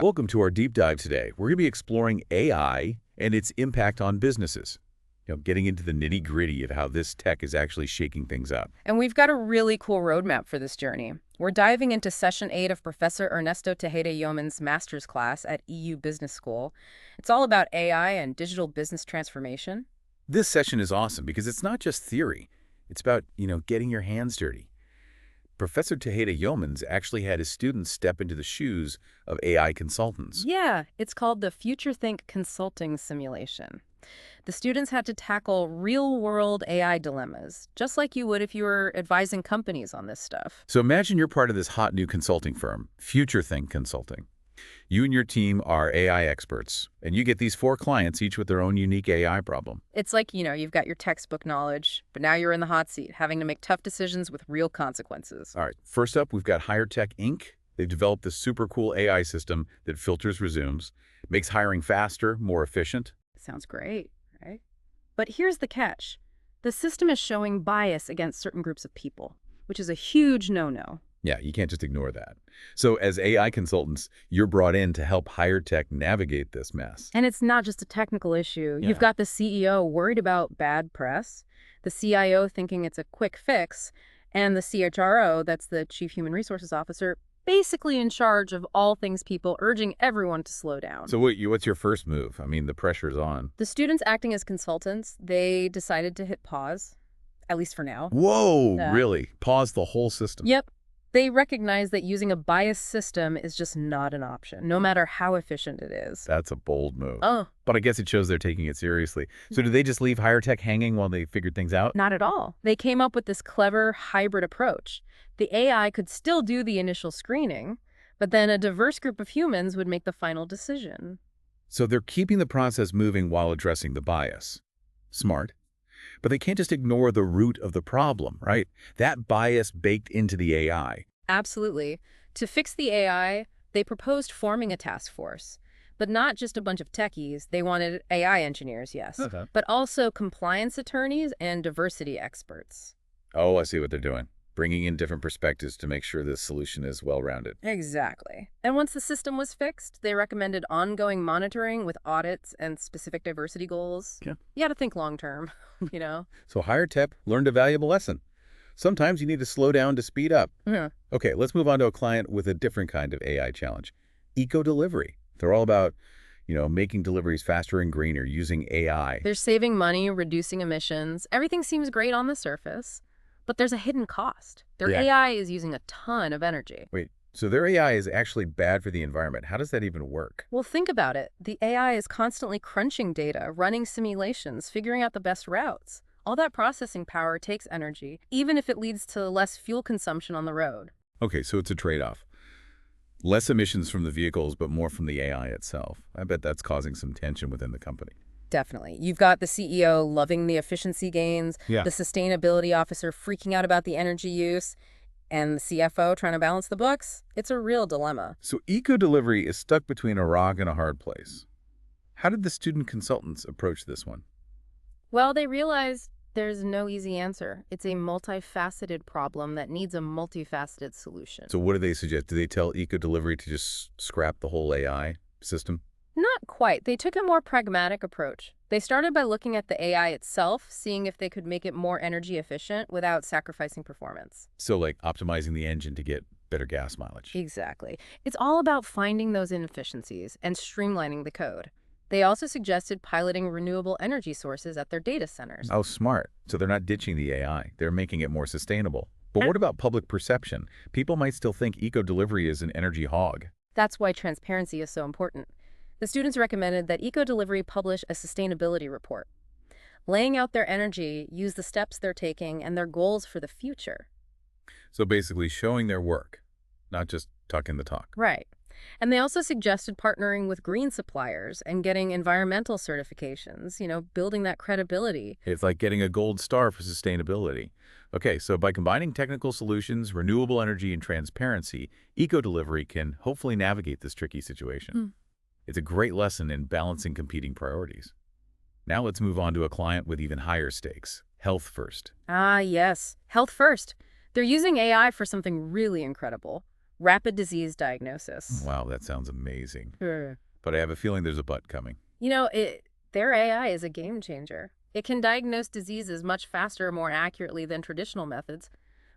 Welcome to our deep dive today. We're going to be exploring AI and its impact on businesses. Getting into the nitty-gritty of how this tech is actually shaking things up. And we've got a really cool roadmap for this journey. We're diving into Session 8 of Professor Ernesto Tejeda Yeomans' master's class at EU Business School. It's all about AI and digital business transformation. This session is awesome because it's not just theory. It's about, getting your hands dirty. Professor Tejeda Yeomans actually had his students step into the shoes of AI consultants. Yeah, it's called the Future Think Consulting Simulation. The students had to tackle real-world AI dilemmas, just like you would if you were advising companies on this stuff. So imagine you're part of this hot new consulting firm, Future Think Consulting. You and your team are AI experts, and you get these 4 clients, each with their own unique AI problem. It's like, you've got your textbook knowledge, but now you're in the hot seat, having to make tough decisions with real consequences. All right, first up, we've got Hire Tech Inc. They've developed this super cool AI system that filters resumes, makes hiring faster, more efficient. Sounds great, right? But here's the catch. The system is showing bias against certain groups of people, which is a huge no-no. Yeah, you can't just ignore that. So as AI consultants, you're brought in to help Hire Tech navigate this mess. And it's not just a technical issue. Yeah. You've got the CEO worried about bad press, the CIO thinking it's a quick fix, and the CHRO, that's the Chief Human Resources Officer, basically in charge of all things people, urging everyone to slow down. So what's your first move? I mean, the pressure's on. The students acting as consultants, they decided to hit pause, at least for now. Whoa, really? Pause the whole system? Yep. They recognize that using a biased system is just not an option, no matter how efficient it is. That's a bold move. Oh. But I guess it shows they're taking it seriously. So did they just leave Hire Tech hanging while they figured things out? Not at all. They came up with this clever hybrid approach. The AI could still do the initial screening, but then a diverse group of humans would make the final decision. So they're keeping the process moving while addressing the bias. Smart. But they can't just ignore the root of the problem, right? That bias baked into the AI. Absolutely. To fix the AI, they proposed forming a task force. But not just a bunch of techies. They wanted AI engineers, yes. Okay. But also compliance attorneys and diversity experts. Oh, I see what they're doing. Bringing in different perspectives to make sure this solution is well-rounded. Exactly. And once the system was fixed, they recommended ongoing monitoring with audits and specific diversity goals. Yeah. You got to think long-term, So Hire Tech learned a valuable lesson. Sometimes you need to slow down to speed up. Yeah. Okay, let's move on to a client with a different kind of AI challenge. Eco-delivery. They're all about, making deliveries faster and greener using AI. They're saving money, reducing emissions. Everything seems great on the surface, but there's a hidden cost. Their AI is using a ton of energy. Wait, so their AI is actually bad for the environment. How does that even work? Well, think about it. The AI is constantly crunching data, running simulations, figuring out the best routes. All that processing power takes energy, even if it leads to less fuel consumption on the road. Okay, so it's a trade-off. Less emissions from the vehicles, but more from the AI itself. I bet that's causing some tension within the company. Definitely. You've got the CEO loving the efficiency gains, Yeah. the sustainability officer freaking out about the energy use, and the CFO trying to balance the books. It's a real dilemma. So eco-delivery is stuck between a rock and a hard place. How did the student consultants approach this one? Well, they realized there's no easy answer. It's a multifaceted problem that needs a multifaceted solution. So what do they suggest? Do they tell eco-delivery to just scrap the whole AI system? Not quite. They took a more pragmatic approach. They started by looking at the AI itself, seeing if they could make it more energy efficient without sacrificing performance. So like optimizing the engine to get better gas mileage. Exactly. It's all about finding those inefficiencies and streamlining the code. They also suggested piloting renewable energy sources at their data centers. Oh, smart. So they're not ditching the AI. They're making it more sustainable. But what about public perception? People might still think eco-delivery is an energy hog. That's why transparency is so important. The students recommended that eco-delivery publish a sustainability report, laying out their energy, use the steps they're taking, and their goals for the future. So basically showing their work, not just talking the talk. Right. And they also suggested partnering with green suppliers and getting environmental certifications, building that credibility. It's like getting a gold star for sustainability. Okay, so by combining technical solutions, renewable energy, and transparency, eco-delivery can hopefully navigate this tricky situation. It's a great lesson in balancing competing priorities. Now let's move on to a client with even higher stakes, health first. Ah, yes. Health first. They're using AI for something really incredible. rapid disease diagnosis. Wow, that sounds amazing. Sure. But I have a feeling there's a but coming. You know, their AI is a game changer. It can diagnose diseases much faster, more accurately than traditional methods,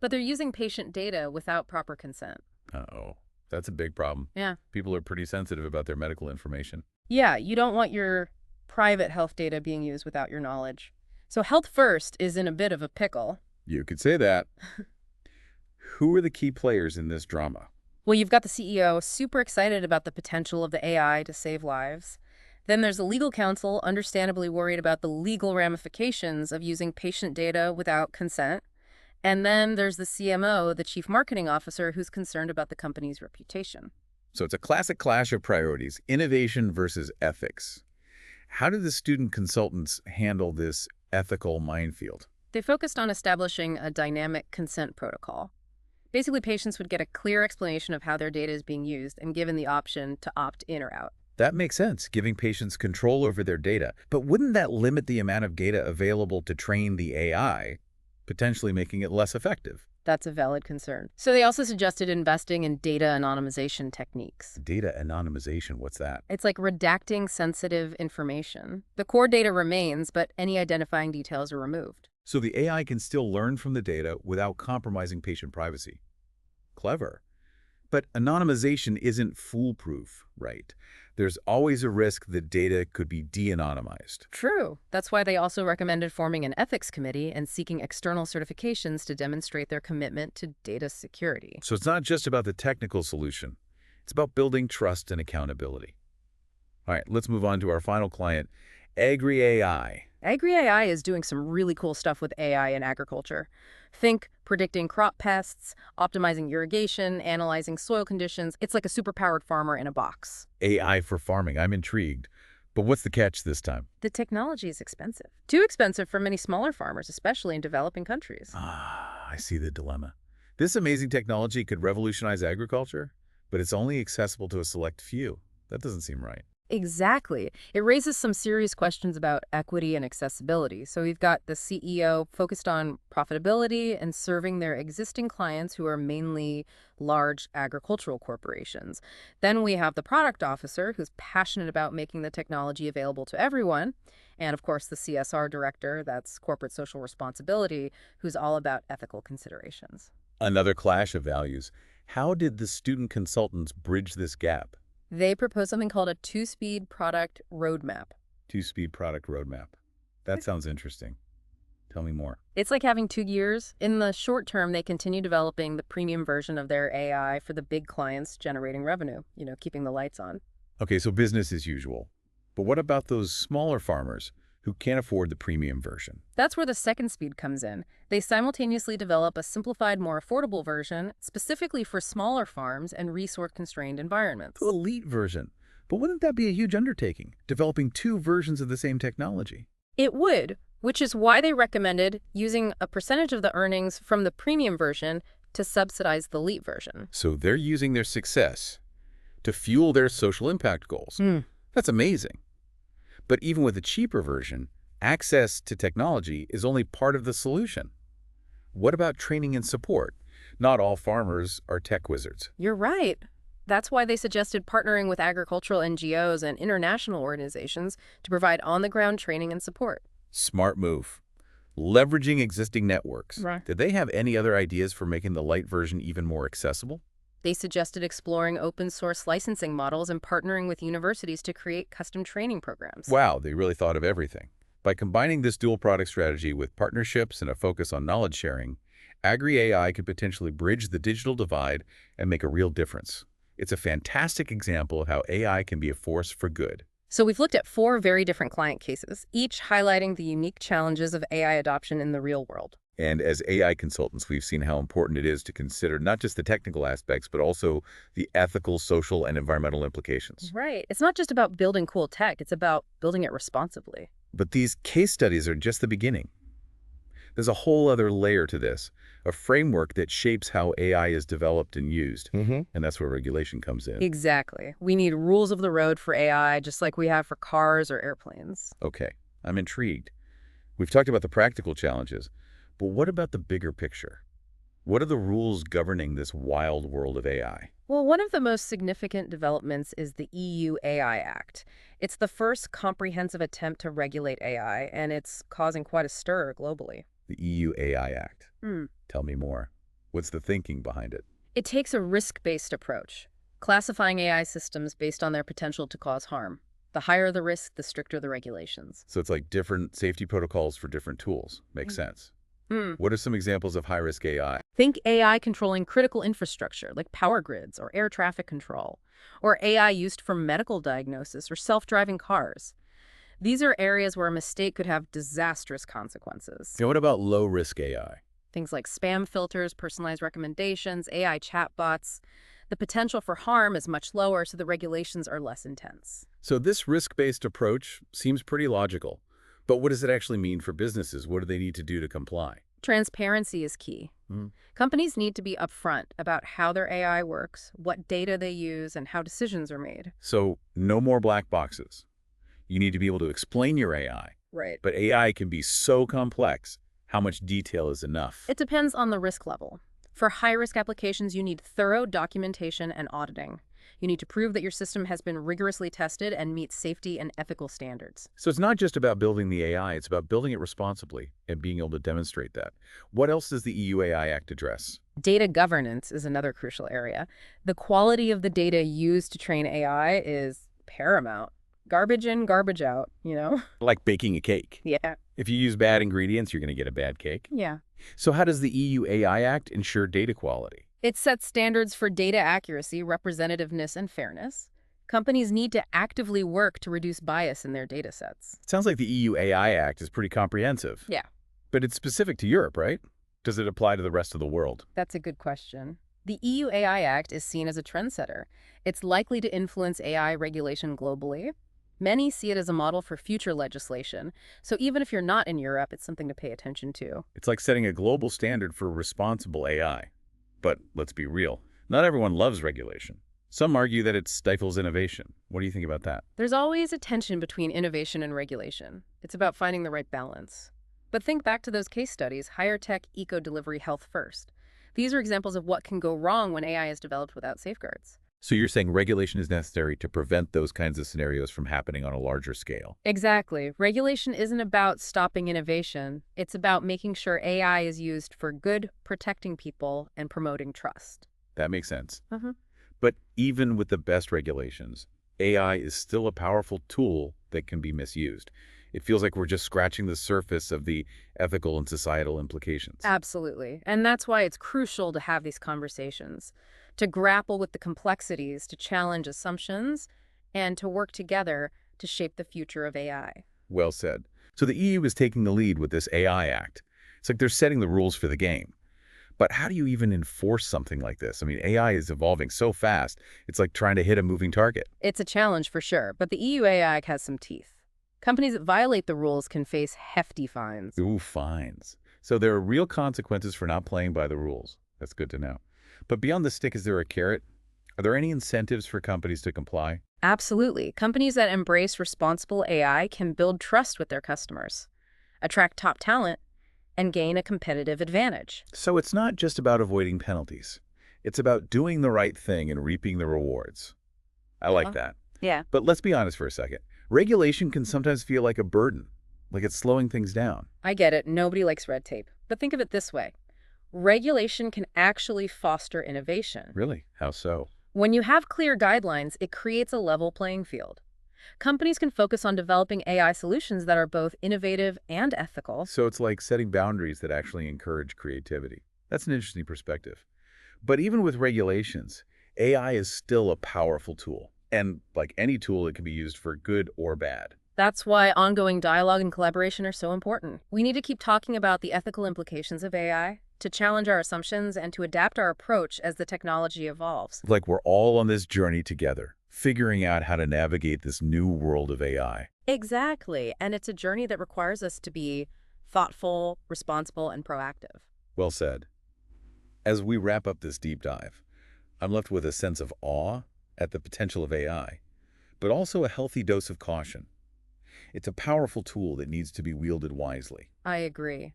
but they're using patient data without proper consent. Uh-oh. That's a big problem. Yeah. People are pretty sensitive about their medical information. Yeah, you don't want your private health data being used without your knowledge. So Health First is in a bit of a pickle. You could say that. Who are the key players in this drama? Well, you've got the CEO super excited about the potential of the AI to save lives. Then there's the legal counsel, understandably worried about the legal ramifications of using patient data without consent. And then there's the CMO, the chief marketing officer, who's concerned about the company's reputation. So it's a classic clash of priorities, innovation versus ethics. How do the student consultants handle this ethical minefield? They focused on establishing a dynamic consent protocol. Basically, patients would get a clear explanation of how their data is being used and given the option to opt in or out. That makes sense, giving patients control over their data. But wouldn't that limit the amount of data available to train the AI, potentially making it less effective? That's a valid concern. So they also suggested investing in data anonymization techniques. Data anonymization, what's that? It's like redacting sensitive information. The core data remains, but any identifying details are removed. So the AI can still learn from the data without compromising patient privacy. Clever. But anonymization isn't foolproof, right? There's always a risk that data could be de-anonymized. True. That's why they also recommended forming an ethics committee and seeking external certifications to demonstrate their commitment to data security. So it's not just about the technical solution. It's about building trust and accountability. All right, let's move on to our final client, Agri-AI. Agri-AI is doing some really cool stuff with AI in agriculture. Think predicting crop pests, optimizing irrigation, analyzing soil conditions. It's like a superpowered farmer in a box. AI for farming. I'm intrigued. But what's the catch this time? The technology is expensive. Too expensive for many smaller farmers, especially in developing countries. I see the dilemma. This amazing technology could revolutionize agriculture, but it's only accessible to a select few. That doesn't seem right. Exactly. It raises some serious questions about equity and accessibility. So we've got the CEO focused on profitability and serving their existing clients who are mainly large agricultural corporations. Then we have the product officer who's passionate about making the technology available to everyone. And of course, the CSR director, that's corporate social responsibility, who's all about ethical considerations. Another clash of values. How did the student consultants bridge this gap? They propose something called a two-speed product roadmap. Two-speed product roadmap. That sounds interesting. Tell me more. It's like having 2 gears. In the short term, they continue developing the premium version of their AI for the big clients generating revenue, keeping the lights on. Okay, so business as usual. But what about those smaller farmers who can't afford the premium version? That's where the second speed comes in. They simultaneously develop a simplified, more affordable version specifically for smaller farms and resource-constrained environments. The elite version. But wouldn't that be a huge undertaking, developing two versions of the same technology? It would, which is why they recommended using a percentage of the earnings from the premium version to subsidize the elite version. So they're using their success to fuel their social impact goals. That's amazing. But even with a cheaper version, access to technology is only part of the solution. What about training and support? Not all farmers are tech wizards. You're right. That's why they suggested partnering with agricultural NGOs and international organizations to provide on-the-ground training and support. Smart move. Leveraging existing networks. Right. Did they have any other ideas for making the light version even more accessible? They suggested exploring open-source licensing models and partnering with universities to create custom training programs. Wow, they really thought of everything. By combining this dual product strategy with partnerships and a focus on knowledge sharing, Agri-AI could potentially bridge the digital divide and make a real difference. It's a fantastic example of how AI can be a force for good. So we've looked at 4 very different client cases, each highlighting the unique challenges of AI adoption in the real world. And as AI consultants, we've seen how important it is to consider not just the technical aspects, but also the ethical, social, and environmental implications. Right. It's not just about building cool tech. It's about building it responsibly. But these case studies are just the beginning. There's a whole other layer to this, a framework that shapes how AI is developed and used. And that's where regulation comes in. Exactly. We need rules of the road for AI, just like we have for cars or airplanes. Okay, I'm intrigued. We've talked about the practical challenges, but what about the bigger picture? What are the rules governing this wild world of AI? Well, one of the most significant developments is the EU AI Act. It's the first comprehensive attempt to regulate AI, and it's causing quite a stir globally. The EU AI Act. Hmm. Tell me more. What's the thinking behind it? It takes a risk-based approach, classifying AI systems based on their potential to cause harm. The higher the risk, the stricter the regulations. So it's like different safety protocols for different tools. Makes sense. Hmm. What are some examples of high-risk AI? Think AI controlling critical infrastructure like power grids or air traffic control, or AI used for medical diagnosis or self-driving cars. These are areas where a mistake could have disastrous consequences. What about low-risk AI? Things like spam filters, personalized recommendations, AI chatbots. The potential for harm is much lower, so the regulations are less intense. So this risk-based approach seems pretty logical. But what does it actually mean for businesses? What do they need to do to comply? Transparency is key. Hmm. Companies need to be upfront about how their AI works, what data they use, and how decisions are made. So no more black boxes. You need to be able to explain your AI. Right. But AI can be so complex. How much detail is enough? It depends on the risk level. For high-risk applications, you need thorough documentation and auditing. You need to prove that your system has been rigorously tested and meets safety and ethical standards. So it's not just about building the AI, it's about building it responsibly and being able to demonstrate that. What else does the EU AI Act address? Data governance is another crucial area. The quality of the data used to train AI is paramount. Garbage in, garbage out, you know? Like baking a cake. Yeah. If you use bad ingredients, you're going to get a bad cake. Yeah. So how does the EU AI Act ensure data quality? It sets standards for data accuracy, representativeness, and fairness. Companies need to actively work to reduce bias in their data sets. It sounds like the EU AI Act is pretty comprehensive. Yeah. But it's specific to Europe, right? Does it apply to the rest of the world? That's a good question. The EU AI Act is seen as a trendsetter. It's likely to influence AI regulation globally. Many see it as a model for future legislation, so even if you're not in Europe, it's something to pay attention to. It's like setting a global standard for responsible AI. But let's be real, not everyone loves regulation. Some argue that it stifles innovation. What do you think about that? There's always a tension between innovation and regulation. It's about finding the right balance. But think back to those case studies, higher tech, eco-delivery, health first. These are examples of what can go wrong when AI is developed without safeguards. So you're saying regulation is necessary to prevent those kinds of scenarios from happening on a larger scale? Exactly. Regulation isn't about stopping innovation. It's about making sure AI is used for good, protecting people, and promoting trust. That makes sense. Uh-huh. But even with the best regulations, AI is still a powerful tool that can be misused. It feels like we're just scratching the surface of the ethical and societal implications. Absolutely. And that's why it's crucial to have these conversations, to grapple with the complexities, to challenge assumptions, and to work together to shape the future of AI. Well said. So the EU is taking the lead with this AI Act. It's like they're setting the rules for the game. But how do you even enforce something like this? I mean, AI is evolving so fast, it's like trying to hit a moving target. It's a challenge for sure, but the EU AI has some teeth. Companies that violate the rules can face hefty fines. Ooh, fines. So there are real consequences for not playing by the rules. That's good to know. But beyond the stick, is there a carrot? Are there any incentives for companies to comply? Absolutely. Companies that embrace responsible AI can build trust with their customers, attract top talent, and gain a competitive advantage. So it's not just about avoiding penalties. It's about doing the right thing and reaping the rewards. I like that. Yeah. But let's be honest for a second. Regulation can sometimes feel like a burden, like it's slowing things down. I get it. Nobody likes red tape. But think of it this way. Regulation can actually foster innovation. Really? How so? When you have clear guidelines, it creates a level playing field. Companies can focus on developing AI solutions that are both innovative and ethical. So it's like setting boundaries that actually encourage creativity. That's an interesting perspective. But even with regulations, AI is still a powerful tool. And like any tool, it can be used for good or bad. That's why ongoing dialogue and collaboration are so important. We need to keep talking about the ethical implications of AI, to challenge our assumptions, and to adapt our approach as the technology evolves. Like we're all on this journey together, figuring out how to navigate this new world of AI. Exactly. And it's a journey that requires us to be thoughtful, responsible, and proactive. Well said. As we wrap up this deep dive, I'm left with a sense of awe at the potential of AI, but also a healthy dose of caution. It's a powerful tool that needs to be wielded wisely. I agree.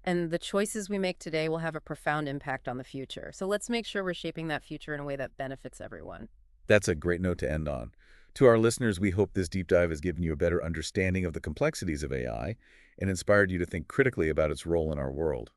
And the choices we make today will have a profound impact on the future. So let's make sure we're shaping that future in a way that benefits everyone. That's a great note to end on. To our listeners, we hope this deep dive has given you a better understanding of the complexities of AI and inspired you to think critically about its role in our world.